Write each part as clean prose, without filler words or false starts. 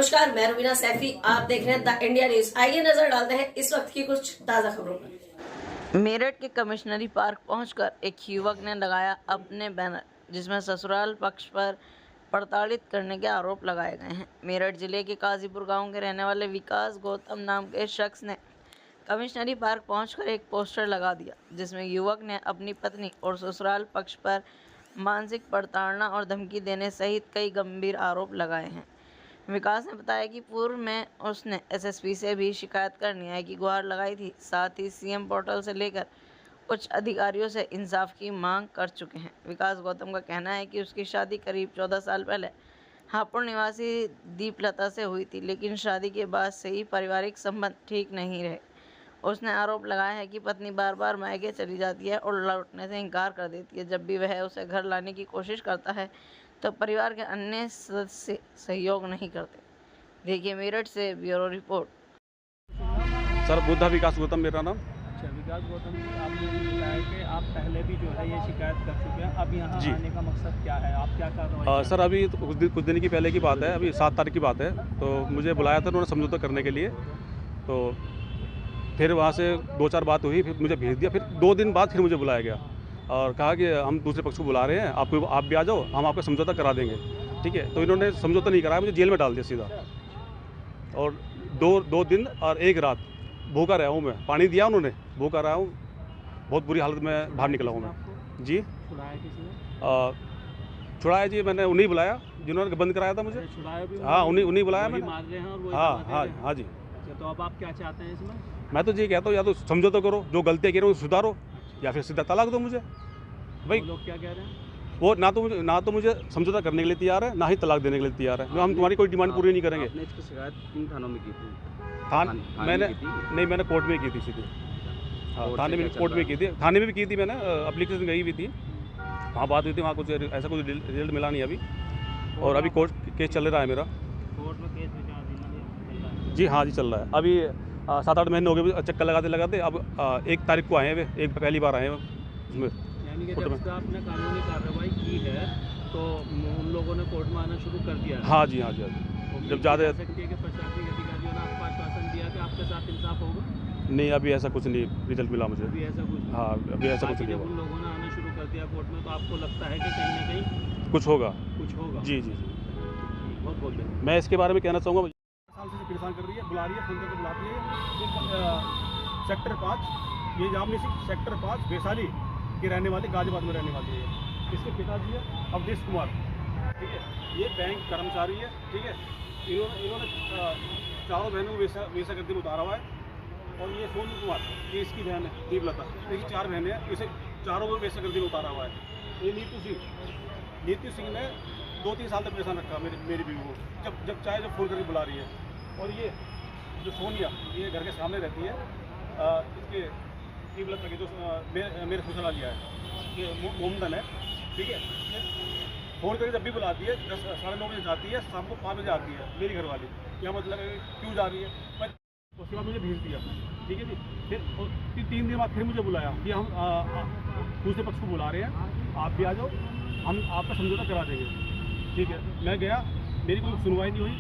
नमस्कार, मैं रुबीना सैफी। आप देख रहे हैं द इंडिया न्यूज। आइए नजर डालते हैं इस वक्त की कुछ ताज़ा खबरों पर। मेरठ के कमिश्नरी पार्क पहुंचकर एक युवक ने लगाया अपने बैनर, जिसमें ससुराल पक्ष पर प्रताड़ित करने के आरोप लगाए गए हैं। मेरठ जिले के काजीपुर गांव के रहने वाले विकास गौतम नाम के शख्स ने कमिश्नरी पार्क पहुंचकर एक पोस्टर लगा दिया, जिसमें युवक ने अपनी पत्नी और ससुराल पक्ष पर मानसिक प्रताड़ना और धमकी देने सहित कई गंभीर आरोप लगाए हैं। विकास ने बताया कि पूर्व में उसने एसएसपी से भी शिकायत कर न्याय की गुहार लगाई थी। साथ ही सीएम पोर्टल से लेकर उच्च अधिकारियों से इंसाफ की मांग कर चुके हैं। विकास गौतम का कहना है कि उसकी शादी करीब 14 साल पहले हापुड़ निवासी दीपलता से हुई थी, लेकिन शादी के बाद से ही पारिवारिक संबंध ठीक नहीं रहे। उसने आरोप लगाया है कि पत्नी बार बार मायके चली जाती है और लौटने से इनकार कर देती है। जब भी वह उसे घर लाने की कोशिश करता है तो परिवार के अन्य सदस्य सहयोग नहीं करते। देखिए मेरठ से ब्यूरो रिपोर्ट। सर बुद्धा विकास गौतम मेरा नाम। अच्छा, विकास गौतम जी, आपने भी बताया कि आप पहले भी जो है ये शिकायत कर चुके हैं। अब यहाँ आने का मकसद क्या है, आप क्या कार्रवाई? सर अभी तो कुछ दिन की पहले की बात है, अभी 7 तारीख की बात है। तो मुझे बुलाया था उन्होंने समझौता करने के लिए। तो फिर वहाँ से 2-4 बात हुई, फिर मुझे भेज दिया। फिर 2 दिन बाद फिर मुझे बुलाया गया और कहा कि हम दूसरे पक्ष को बुला रहे हैं, आप भी आ जाओ, हम आपका समझौता करा देंगे। ठीक है, तो इन्होंने समझौता नहीं कराया, मुझे जेल में डाल दिया सीधा। और 2 दिन और 1 रात भूखा रहा हूँ मैं। पानी दिया उन्होंने, भूखा रहा हूँ, बहुत बुरी हालत में बाहर निकला हूँ मैं। जी छुड़ाया जी, मैंने उन्हीं बुलाया जिन्होंने बंद कराया था मुझे। हाँ, उन्हीं बुलाया मैंने। हाँ जी। तो अब आप क्या चाहते हैं इसमें? मैं तो ये कहता हूँ, या तो समझौता करो, जो गलतियाँ कह रहे हो सुधारो, या फिर सीधा तलाक दो मुझे। भाई लोग क्या कह रहे हैं? वो ना तो मुझे समझौता करने के लिए तैयार है, ना ही तलाक देने के लिए तैयार है। हम तुम्हारी कोई डिमांड पूरी नहीं करेंगे। आपने इसकी शिकायत किन थानों में की थी? मैंने कोर्ट में की थी सीधी। हाँ, थाने में कोर्ट में की थी, थाने में भी की थी मैंने। एप्लीकेशन गई हुई थी, वहाँ बात हुई थी, वहाँ कुछ ऐसा कुछ रिजल्ट मिला नहीं अभी। और अभी कोर्ट केस चल रहा है मेरा। कोर्ट में केस विचार जी हाँ जी, चल रहा है। अभी 7-8 महीने हो गए चक्कर लगाते। अब 1 तारीख को आए हैं वे, एक पहली बार आए हैं उसमें। यानी कि जब से आपने कानूनी कार्रवाई की है तो उन लोगों ने कोर्ट में आना शुरू कर दिया है? हाँ जी। जब ज़्यादा प्रशासनिक अधिकारियों ने आपको आश्वासन दिया कि आपके साथ इंसाफ होगा? नहीं, अभी ऐसा कुछ नहीं रिजल्ट मिला मुझे। अभी ऐसा कुछ? हाँ, अभी ऐसा कुछ नहीं जब हुआ। उन लोगों ने आना शुरू कर दिया कोर्ट में, तो आपको लगता है कि कहीं ना कहीं कुछ होगा? जी। बहुत बोलते हैं। मैं इसके बारे में कहना चाहूँगा, साल से परेशान कर रही है, बुला रही है, फोन करके बुलाती है। सेक्टर 5, ये जामनी सेक्टर 5 वैशाली की रहने वाली, गाजियाबाद में रहने वाली है। इसके पिताजी है अवधेश कुमार। ठीक है, ये बैंक कर्मचारी है। ठीक है, इन्होंने चारों बहनों को वैसा करते हुए उतारा हुआ है। और ये सोनू कुमार, ये इसकी बहन है दीपलता। इसकी 4 बहनें हैं, इसे चारों को वैसा करते हुए उतारा हुआ है। ये नीतू सिंह ने 2-3 साल तक परेशान रखा मेरी बीवी को, जब चाहे जब फोन करके बुला रही है। और ये जो सोनिया, ये घर के सामने रहती है, इसके दीपलता के जो मेरे ससुराल लिया है, ये मोमदन है। ठीक है, ये फोन करके जब भी बुलाती है 10-9:30 बजे जाती है, शाम को 5 बजे आती है मेरी घरवाली। क्या मतलब है, क्यों जा रही है? मैं उसके बाद मुझे भेज दिया। ठीक है जी, फिर 3 दिन बाद फिर मुझे बुलाया कि हम दूसरे पक्ष को बुला रहे हैं, आप भी आ जाओ, हम आपका समझौता करा देंगे। ठीक है, मैं गया, मेरी कोई सुनवाई नहीं हुई,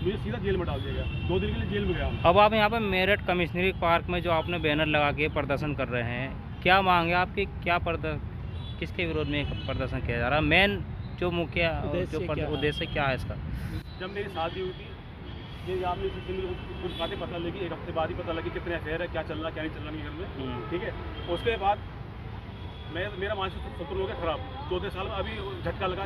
मुझे सीधा जेल में डाल दिया गया। 2 दिन के लिए जेल में गया। अब आप यहाँ पे मेरठ कमिश्नरी पार्क में जो आपने बैनर लगा के प्रदर्शन कर रहे हैं, क्या मांग है आपकी? किसके विरोध में प्रदर्शन किया जा रहा है? मेन जो मुख्य उद्देश्य क्या है इसका? जब मेरी शादी हुई थी, ये आपने कुछ बातें पता लगी, 1 हफ्ते बाद ही पता लगी कितने अफेयर है, क्या चल रहा क्या नहीं चल रहा घर में। ठीक है, उसके बाद मेरा मानसिक संतुलन हो गया खराब। 14 साल में अभी झटका लगा।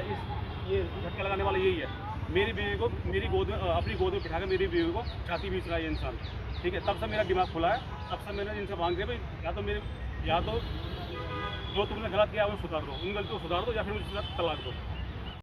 ये झटका लगाने वाला यही है। मेरी बीवी को मेरी गोद में, अपनी गोद में बिठाकर मेरी बीवी को छाती बीच रहा है ये इंसान। ठीक है, तब से मेरा दिमाग खुला है। तब से मैंने इनसे मांग दिया भाई, या तो जो तुमने गलत किया वो सुधार दो, उन गलतियों को सुधार दो, या फिर मुझे तलाक दो।